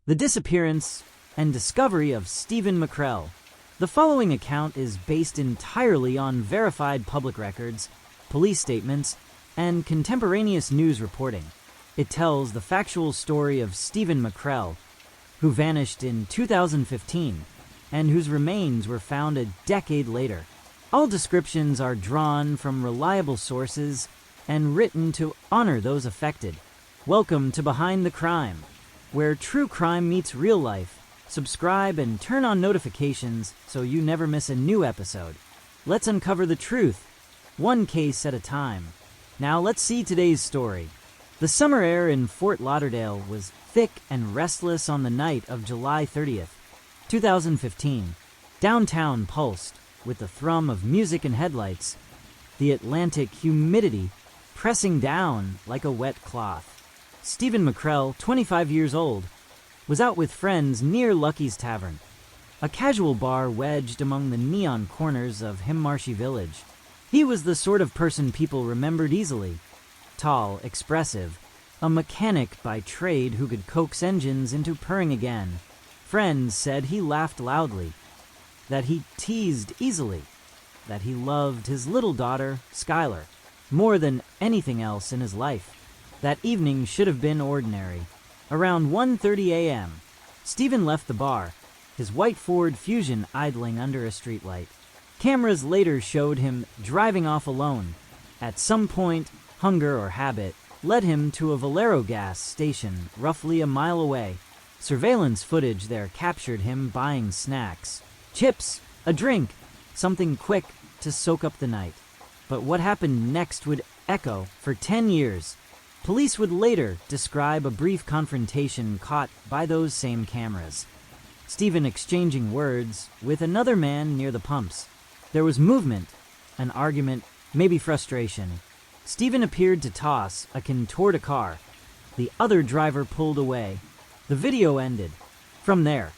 The disappearance and discovery of Steven MacKrell. The following account is based entirely on verified public records, police statements, and contemporaneous news reporting. It tells the factual story of Steven MacKrell, who vanished in 2015 and whose remains were found a decade later. All descriptions are drawn from reliable sources and written to honor those affected. Welcome to Behind the Crime, where true crime meets real life. Subscribe and turn on notifications so you never miss a new episode. Let's uncover the truth, one case at a time. Now let's see today's story. The summer air in Fort Lauderdale was thick and restless on the night of July 30th, 2015. Downtown pulsed with the thrum of music and headlights, the Atlantic humidity pressing down like a wet cloth. Steven MacKrell, 25 years old, was out with friends near Lucky's Tavern, a casual bar wedged among the neon corners of Himmarshy Village. He was the sort of person people remembered easily. Tall, expressive, a mechanic by trade who could coax engines into purring again. Friends said he laughed loudly, that he teased easily, that he loved his little daughter, Skylar, more than anything else in his life. That evening should have been ordinary. Around 1:30 a.m., Steven left the bar, his white Ford Fusion idling under a streetlight. Cameras later showed him driving off alone. At some point, hunger or habit led him to a Valero gas station roughly a mile away. Surveillance footage there captured him buying snacks, chips, a drink, something quick to soak up the night. But what happened next would echo for 10 years. Police would later describe a brief confrontation caught by those same cameras. Steven exchanging words with another man near the pumps. There was movement, an argument, maybe frustration. Steven appeared to toss a contort a car. The other driver pulled away. The video ended. From there,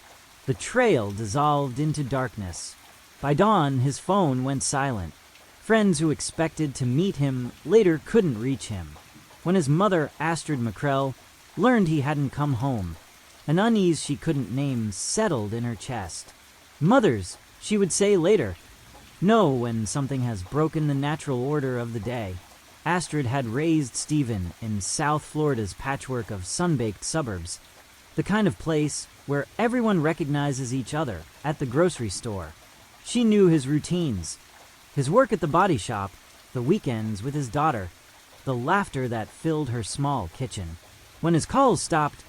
the trail dissolved into darkness. By dawn, his phone went silent. Friends who expected to meet him later couldn't reach him. When his mother, Astrid MacKrell, learned he hadn't come home, an unease she couldn't name settled in her chest. Mothers, she would say later, know when something has broken the natural order of the day. Astrid had raised Steven in South Florida's patchwork of sun-baked suburbs, the kind of place where everyone recognizes each other at the grocery store. She knew his routines, his work at the body shop, the weekends with his daughter, the laughter that filled her small kitchen. When his calls stopped,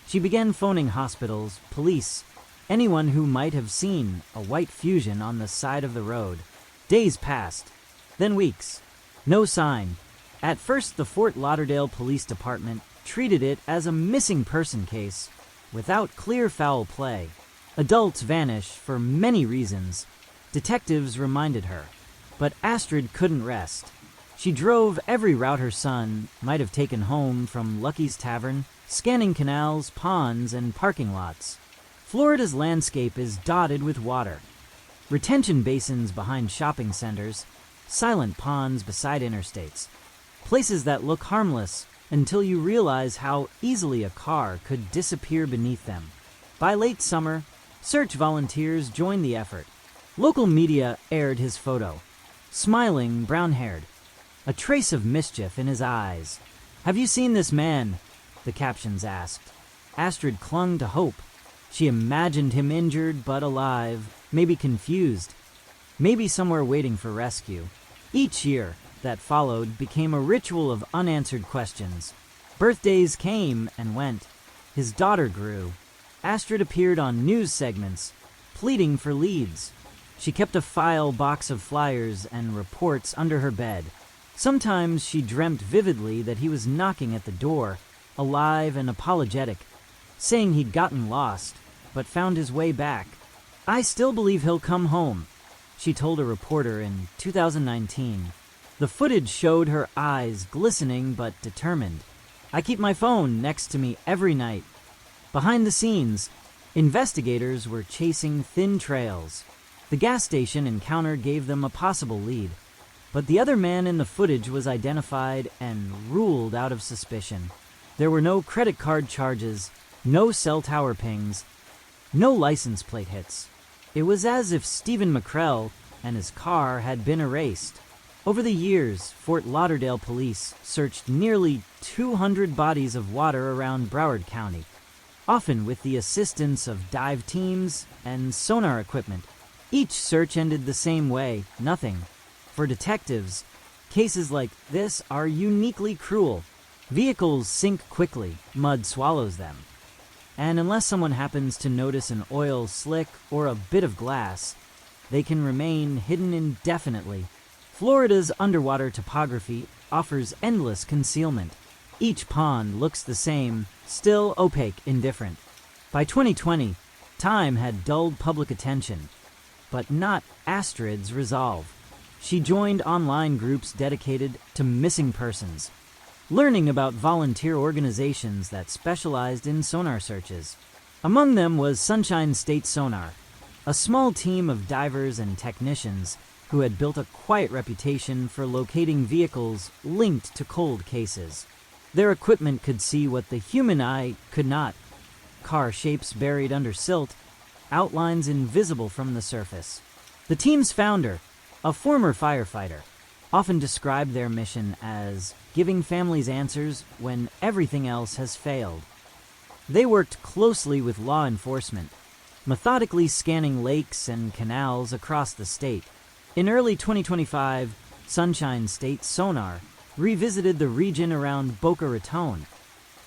she began phoning hospitals, police, anyone who might have seen a white Fusion on the side of the road. Days passed, then weeks. No sign. At first, the Fort Lauderdale Police Department treated it as a missing person case, without clear foul play. Adults vanish for many reasons, detectives reminded her. But Astrid couldn't rest. She drove every route her son might have taken home from Lucky's Tavern, scanning canals, ponds, and parking lots. Florida's landscape is dotted with water. Retention basins behind shopping centers, silent ponds beside interstates. Places that look harmless until you realize how easily a car could disappear beneath them. By late summer, search volunteers joined the effort. Local media aired his photo, smiling, brown-haired, a trace of mischief in his eyes. "Have you seen this man?" the captions asked. Astrid clung to hope. She imagined him injured but alive, maybe confused, maybe somewhere waiting for rescue. Each year that followed became a ritual of unanswered questions. Birthdays came and went. His daughter grew. Astrid appeared on news segments, pleading for leads. She kept a file box of flyers and reports under her bed. Sometimes she dreamt vividly that he was knocking at the door, alive and apologetic, saying he'd gotten lost, but found his way back. "I still believe he'll come home," she told a reporter in 2019. The footage showed her eyes glistening but determined. "I keep my phone next to me every night." Behind the scenes, investigators were chasing thin trails. The gas station encounter gave them a possible lead. But the other man in the footage was identified and ruled out of suspicion. There were no credit card charges, No cell tower pings, no license plate hits. It was as if Steven MacKrell and his car had been erased. Over the years, Fort Lauderdale police searched nearly 200 bodies of water around Broward County, often with the assistance of dive teams and sonar equipment. Each search ended the same way, nothing. For detectives, cases like this are uniquely cruel. Vehicles sink quickly, mud swallows them. And unless someone happens to notice an oil slick or a bit of glass, they can remain hidden indefinitely. Florida's underwater topography offers endless concealment. Each pond looks the same, still opaque, indifferent. By 2020, time had dulled public attention, but not Astrid's resolve. She joined online groups dedicated to missing persons, learning about volunteer organizations that specialized in sonar searches. Among them was State Sonar, a small team of divers and technicians who had built a quiet reputation for locating vehicles linked to cold cases. Their equipment could see what the human eye could not: car shapes buried under silt, outlines invisible from the surface. The team's founder, a former firefighter, often described their mission as giving families answers when everything else has failed. They worked closely with law enforcement, methodically scanning lakes and canals across the state. In early 2025, State Sonar revisited the region around Boca Raton,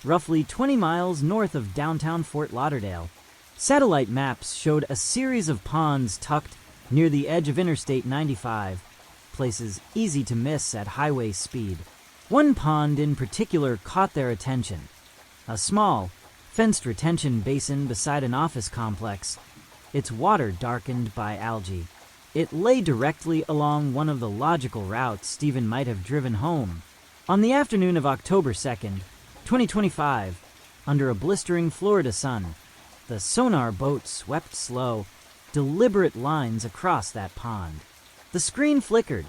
roughly 20 miles north of downtown Fort Lauderdale. Satellite maps showed a series of ponds tucked near the edge of Interstate 95, places easy to miss at highway speed. One pond in particular caught their attention: a small, fenced retention basin beside an office complex, its water darkened by algae. It lay directly along one of the logical routes Steven might have driven home. On the afternoon of October 2nd, 2025, under a blistering Florida sun, the sonar boat swept slow, deliberate lines across that pond. The screen flickered,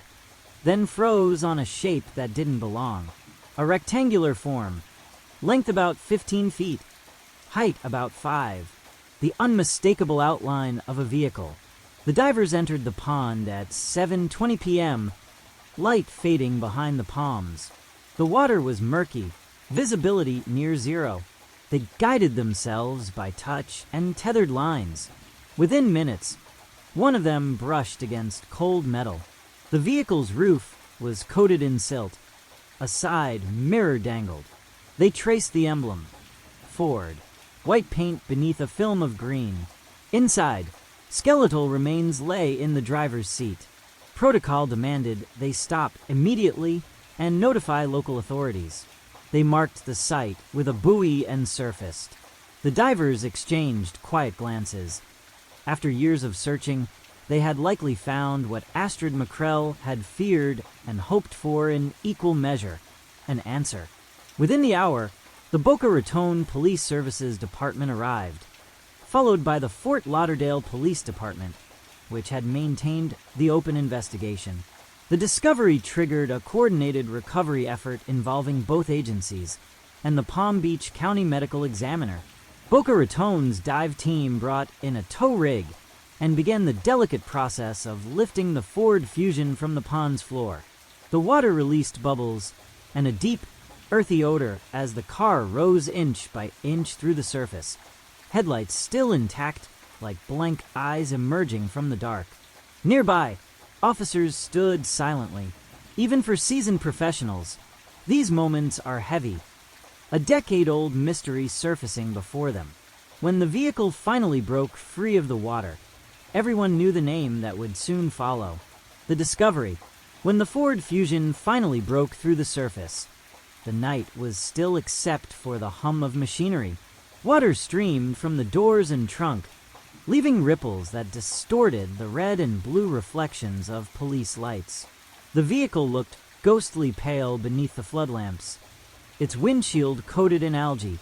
then froze on a shape that didn't belong. A rectangular form, length about 15 feet, height about 5, the unmistakable outline of a vehicle. The divers entered the pond at 7:20 p.m., light fading behind the palms. The water was murky, visibility near zero. They guided themselves by touch and tethered lines. Within minutes, one of them brushed against cold metal. The vehicle's roof was coated in silt. A side mirror dangled. They traced the emblem: Ford, white paint beneath a film of green. Inside, skeletal remains lay in the driver's seat. Protocol demanded they stop immediately and notify local authorities. They marked the site with a buoy and surfaced. The divers exchanged quiet glances. After years of searching, they had likely found what Steven MacKrell had feared and hoped for in equal measure: an answer. Within the hour, the Boca Raton Police Services Department arrived, followed by the Fort Lauderdale Police Department, which had maintained the open investigation. The discovery triggered a coordinated recovery effort involving both agencies and the Palm Beach County Medical Examiner. Boca Raton's dive team brought in a tow rig and began the delicate process of lifting the Ford Fusion from the pond's floor. The water released bubbles and a deep, earthy odor as the car rose inch by inch through the surface, headlights still intact like blank eyes emerging from the dark. Nearby, officers stood silently. Even for seasoned professionals, these moments are heavy, a decade-old mystery surfacing before them. When the vehicle finally broke free of the water, everyone knew the name that would soon follow: the discovery. When the Ford Fusion finally broke through the surface, the night was still except for the hum of machinery. Water streamed from the doors and trunk, leaving ripples that distorted the red and blue reflections of police lights. The vehicle looked ghostly pale beneath the floodlamps, its windshield coated in algae,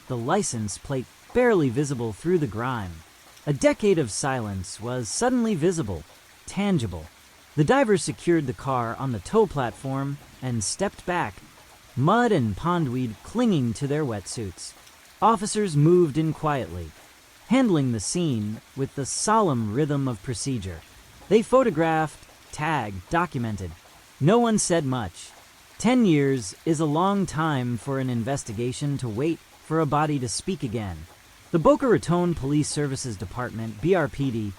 the license plate barely visible through the grime. A decade of silence was suddenly visible, tangible. The divers secured the car on the tow platform and stepped back, mud and pondweed clinging to their wetsuits. Officers moved in quietly, handling the scene with the solemn rhythm of procedure. They photographed, tagged, documented. No one said much. 10 years is a long time for an investigation to wait for a body to speak again. The Boca Raton Police Services Department, BRPD,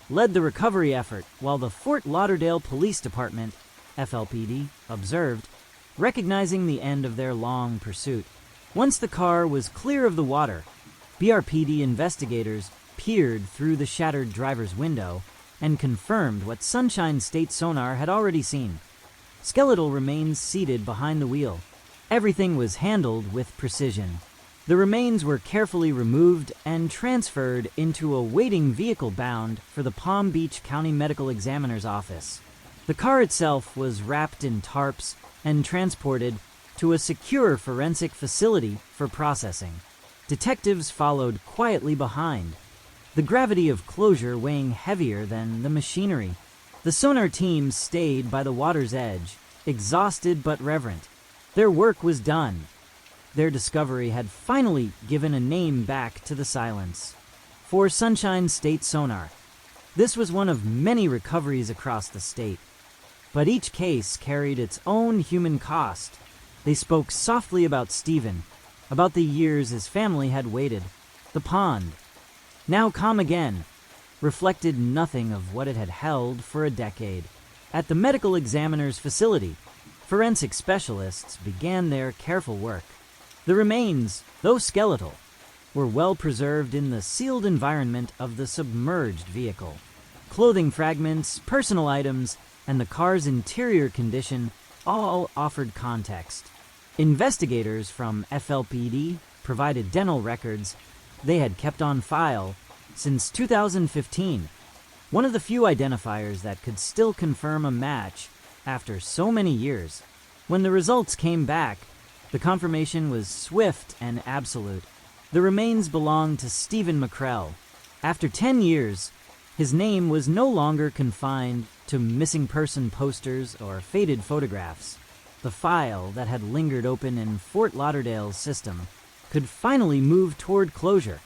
led the recovery effort, while the Fort Lauderdale Police Department, FLPD, observed, recognizing the end of their long pursuit. Once the car was clear of the water, BRPD investigators peered through the shattered driver's window and confirmed what Sunshine State Sonar had already seen. Skeletal remains seated behind the wheel. Everything was handled with precision. The remains were carefully removed and transferred into a waiting vehicle bound for the Palm Beach County Medical Examiner's office. The car itself was wrapped in tarps and transported to a secure forensic facility for processing. Detectives followed quietly behind, the gravity of closure weighing heavier than the machinery. The sonar team stayed by the water's edge, exhausted but reverent. Their work was done. Their discovery had finally given a name back to the silence. For Sunshine State Sonar, this was one of many recoveries across the state. But each case carried its own human cost. They spoke softly about Steven, about the years his family had waited. The pond, now calm again, reflected nothing of what it had held for a decade. At the medical examiner's facility, forensic specialists began their careful work. The remains, though skeletal, were well preserved in the sealed environment of the submerged vehicle. Clothing fragments, personal items, and the car's interior condition all offered context. Investigators from FLPD provided dental records they had kept on file since 2015, one of the few identifiers that could still confirm a match after so many years. When the results came back, the confirmation was swift and absolute. The remains belonged to Steven MacKrell. After 10 years, his name was no longer confined to missing person posters or faded photographs. The file that had lingered open in Fort Lauderdale's system could finally move toward closure.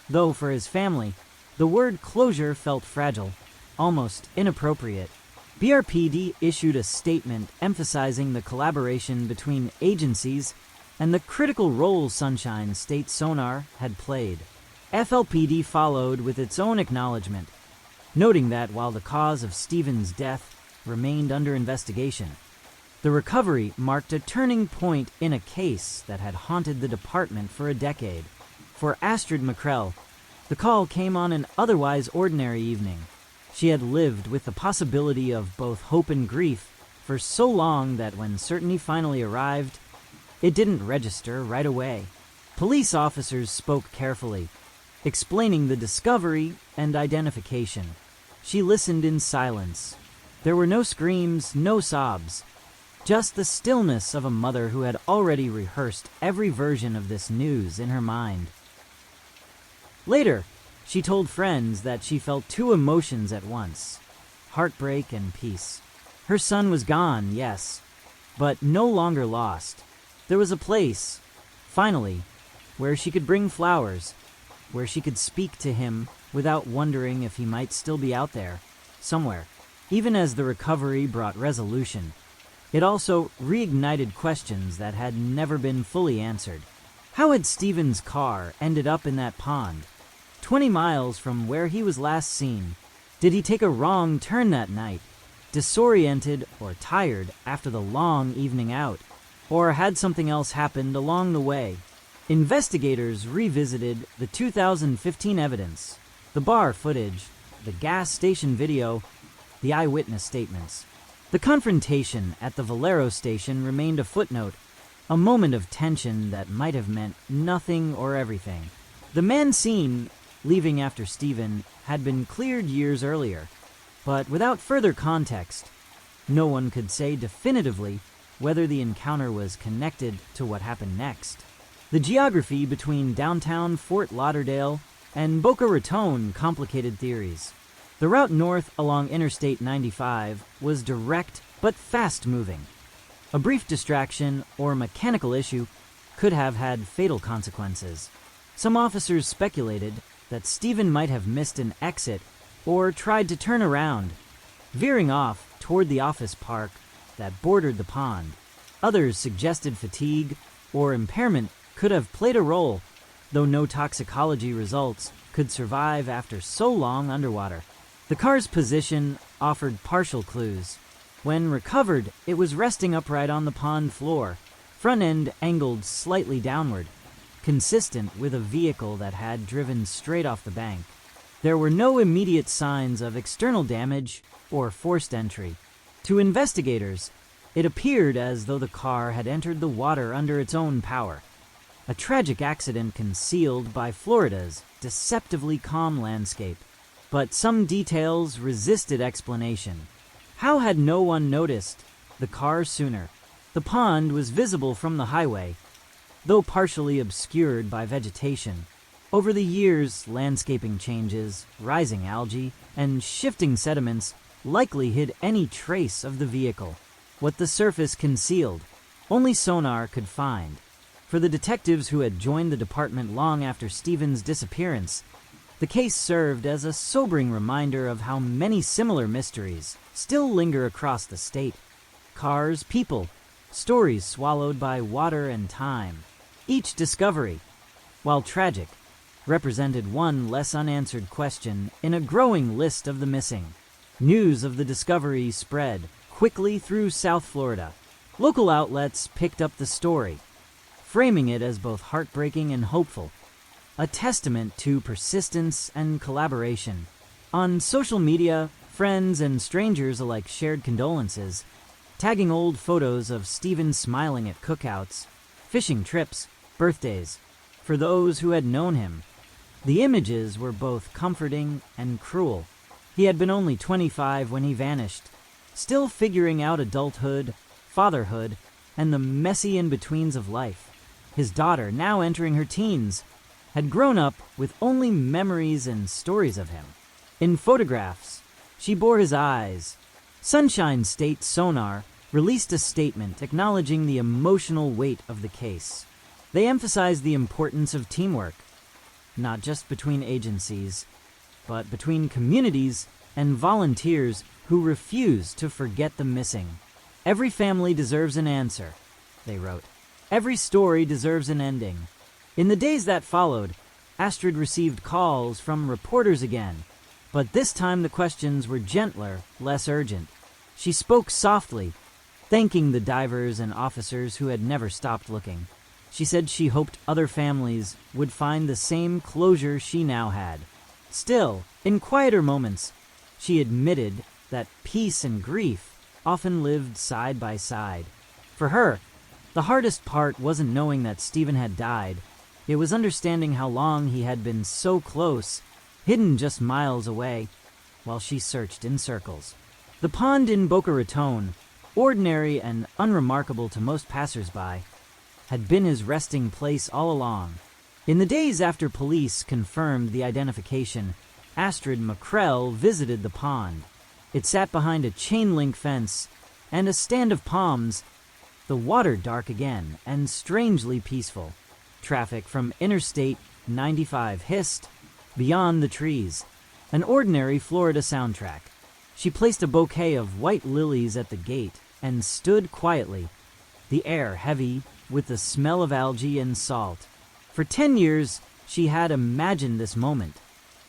Though for his family, the word closure felt fragile, almost inappropriate. BRPD issued a statement emphasizing the collaboration between agencies and the critical role Sunshine State Sonar had played. FLPD followed with its own acknowledgement, noting that while the cause of Steven's death remained under investigation, the recovery marked a turning point in a case that had haunted the department for a decade. For Astrid MacKrell, the call came on an otherwise ordinary evening. She had lived with the possibility of both hope and grief for so long that when certainty finally arrived, it didn't register right away. Police officers spoke carefully, explaining the discovery and identification. She listened in silence. There were no screams, no sobs, just the stillness of a mother who had already rehearsed every version of this news in her mind. Later, she told friends that she felt two emotions at once, heartbreak and peace. Her son was gone, yes, but no longer lost. There was a place, finally, where she could bring flowers, where she could speak to him without wondering if he might still be out there, somewhere. Even as the recovery brought resolution, it also reignited questions that had never been fully answered. How had Steven's car ended up in that pond, 20 miles from where he was last seen? Did he take a wrong turn that night, disoriented or tired after the long evening out? Or had something else happened along the way? Investigators revisited the 2015 evidence, the bar footage, the gas station video, the eyewitness statements. The confrontation at the Valero station remained a footnote, a moment of tension that might have meant nothing or everything. The man seen leaving after Steven had been cleared years earlier, but without further context, no one could say definitively whether the encounter was connected to what happened next. The geography between downtown Fort Lauderdale and Boca Raton complicated theories. The route north along Interstate 95 was direct but fast-moving. A brief distraction or mechanical issue could have had fatal consequences. Some officers speculated that Steven might have missed an exit or tried to turn around, veering off toward the office park that bordered the pond. Others suggested fatigue or impairment could have played a role, though no toxicology results could survive after so long underwater. The car's position offered partial clues. When recovered, it was resting upright on the pond floor, front end angled slightly downward, consistent with a vehicle that had driven straight off the bank. There were no immediate signs of external damage or forced entry. To investigators, it appeared as though the car had entered the water under its own power. A tragic accident concealed by Florida's deceptively calm landscape. But some details resisted explanation. How had no one noticed the car sooner? The pond was visible from the highway, though partially obscured by vegetation. Over the years, landscaping changes, rising algae, and shifting sediments likely hid any trace of the vehicle. What the surface concealed, only sonar could find. For the detectives who had joined the department long after Steven's disappearance, the case served as a sobering reminder of how many similar mysteries still linger across the state. Cars, people, stories swallowed by water and time. Each discovery, while tragic, represented one less unanswered question in a growing list of the missing. News of the discovery spread quickly through South Florida. Local outlets picked up the story, framing it as both heartbreaking and hopeful, a testament to persistence and collaboration. On social media, friends and strangers alike shared condolences, tagging old photos of Steven smiling at cookouts, fishing trips, birthdays, for those who had known him. The images were both comforting and cruel. He had been only 25 when he vanished, still figuring out adulthood, fatherhood, and the messy in-betweens of life. His daughter, now entering her teens, had grown up with only memories and stories of him. In photographs, she bore his eyes. Sunshine State Sonar released a statement acknowledging the emotional weight of the case. They emphasized the importance of teamwork, not just between agencies, but between communities and volunteers who refuse to forget the missing. Every family deserves an answer, they wrote. Every story deserves an ending. In the days that followed, Astrid received calls from reporters again, but this time the questions were gentler, less urgent. She spoke softly, thanking the divers and officers who had never stopped looking. She said she hoped other families would find the same closure she now had. Still, in quieter moments, she admitted that peace and grief often lived side by side. For her, the hardest part wasn't knowing that Steven had died. It was understanding how long he had been so close, hidden just miles away, while she searched in circles. The pond in Boca Raton, ordinary and unremarkable to most passersby, had been his resting place all along. In the days after police confirmed the identification, Astrid MacKrell visited the pond. It sat behind a chain-link fence and a stand of palms, the water dark again and strangely peaceful. Traffic from Interstate 95 hissed beyond the trees, an ordinary Florida soundtrack. She placed a bouquet of white lilies at the gate and stood quietly, the air heavy with the smell of algae and salt. For 10 years, she had imagined this moment,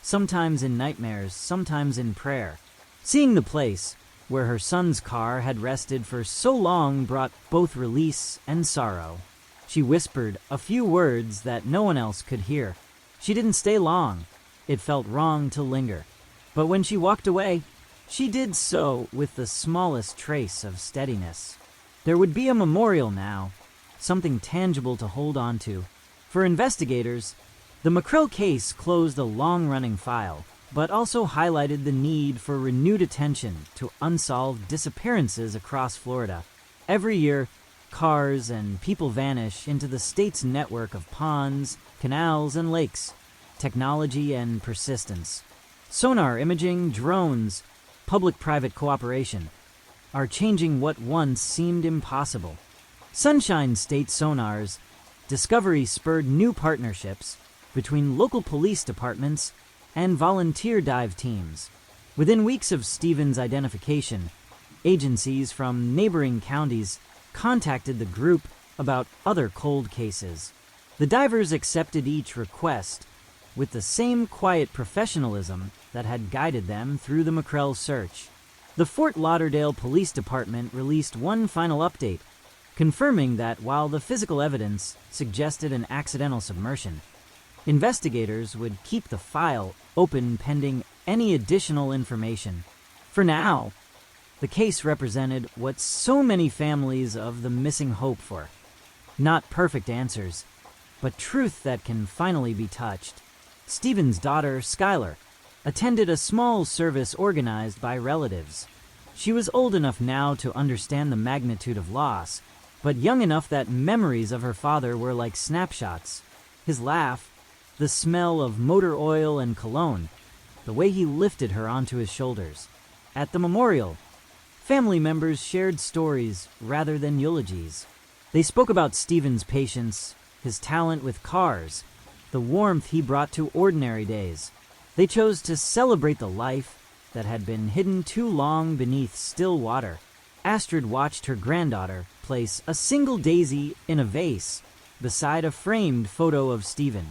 sometimes in nightmares, sometimes in prayer. Seeing the place where her son's car had rested for so long brought both release and sorrow. She whispered a few words that no one else could hear. She didn't stay long. It felt wrong to linger. But when she walked away, she did so with the smallest trace of steadiness. There would be a memorial now, something tangible to hold on to. For investigators, the MacKrell case closed a long-running file, but also highlighted the need for renewed attention to unsolved disappearances across Florida. Every year, cars and people vanish into the state's network of ponds, canals, and lakes. Technology and persistence, sonar imaging, drones, public-private cooperation are changing what once seemed impossible. Sunshine State Sonar's discovery spurred new partnerships between local police departments and volunteer dive teams. Within weeks of Steven's identification, agencies from neighboring counties contacted the group about other cold cases. The divers accepted each request with the same quiet professionalism that had guided them through the MacKrell search. The Fort Lauderdale Police Department released one final update, confirming that while the physical evidence suggested an accidental submersion, investigators would keep the file open pending any additional information. For now, the case represented what so many families of the missing hope for. Not perfect answers, but truth that can finally be touched. Steven's daughter, Skylar, attended a small service organized by relatives. She was old enough now to understand the magnitude of loss, but young enough that memories of her father were like snapshots. His laugh, the smell of motor oil and cologne, the way he lifted her onto his shoulders. At the memorial, family members shared stories rather than eulogies. They spoke about Steven's patience, his talent with cars, the warmth he brought to ordinary days. They chose to celebrate the life that had been hidden too long beneath still water. Astrid watched her granddaughter place a single daisy in a vase beside a framed photo of Steven.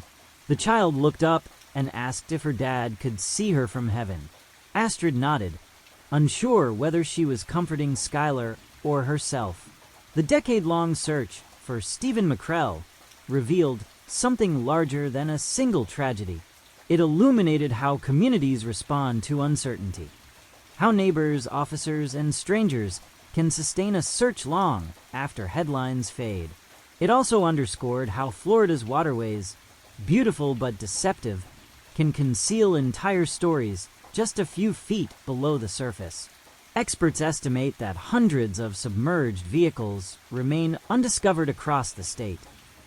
The child looked up and asked if her dad could see her from heaven. Astrid nodded, unsure whether she was comforting Skylar or herself. The decade-long search for Steven MacKrell revealed something larger than a single tragedy. It illuminated how communities respond to uncertainty, how neighbors, officers, and strangers can sustain a search long after headlines fade. It also underscored how Florida's waterways, beautiful but deceptive, can conceal entire stories just a few feet below the surface. Experts estimate that hundreds of submerged vehicles remain undiscovered across the state.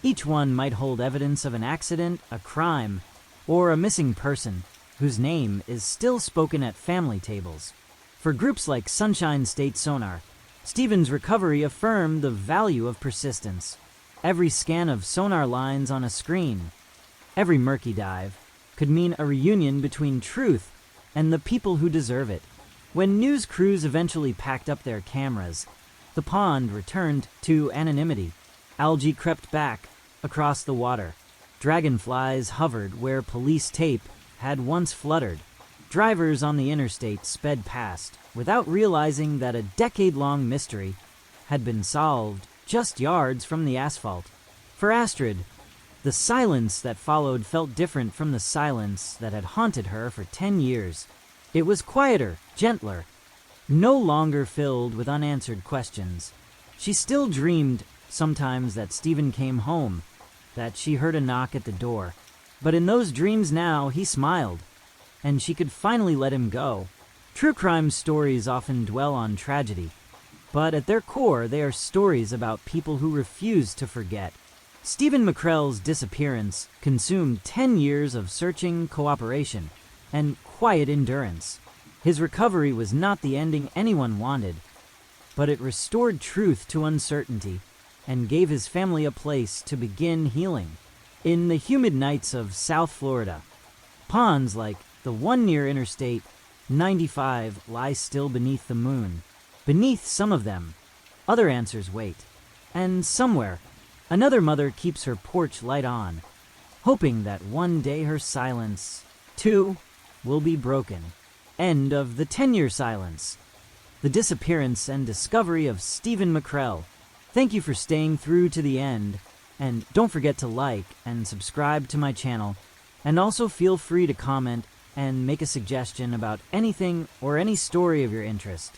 Each one might hold evidence of an accident, a crime, or a missing person whose name is still spoken at family tables. For groups like Sunshine State Sonar, Steven's recovery affirmed the value of persistence. Every scan of sonar lines on a screen, every murky dive, could mean a reunion between truth and the people who deserve it. When news crews eventually packed up their cameras, the pond returned to anonymity. Algae crept back across the water. Dragonflies hovered where police tape had once fluttered. Drivers on the interstate sped past without realizing that a decade-long mystery had been solved just yards from the asphalt. For Astrid, the silence that followed felt different from the silence that had haunted her for 10 years. It was quieter, gentler, no longer filled with unanswered questions. She still dreamed sometimes that Steven came home, that she heard a knock at the door. But in those dreams now, he smiled, and she could finally let him go. True crime stories often dwell on tragedy, but at their core, they are stories about people who refuse to forget. Steven MacKrell's disappearance consumed 10 years of searching, cooperation, and quiet endurance. His recovery was not the ending anyone wanted, but it restored truth to uncertainty and gave his family a place to begin healing. In the humid nights of South Florida, ponds like the one near Interstate 95 lie still beneath the moon. Beneath some of them, other answers wait. And somewhere, another mother keeps her porch light on, hoping that one day her silence, too, will be broken. End of the 10-year silence. The disappearance and discovery of Steven MacKrell. Thank you for staying through to the end, and don't forget to like and subscribe to my channel, and also feel free to comment and make a suggestion about anything or any story of your interest.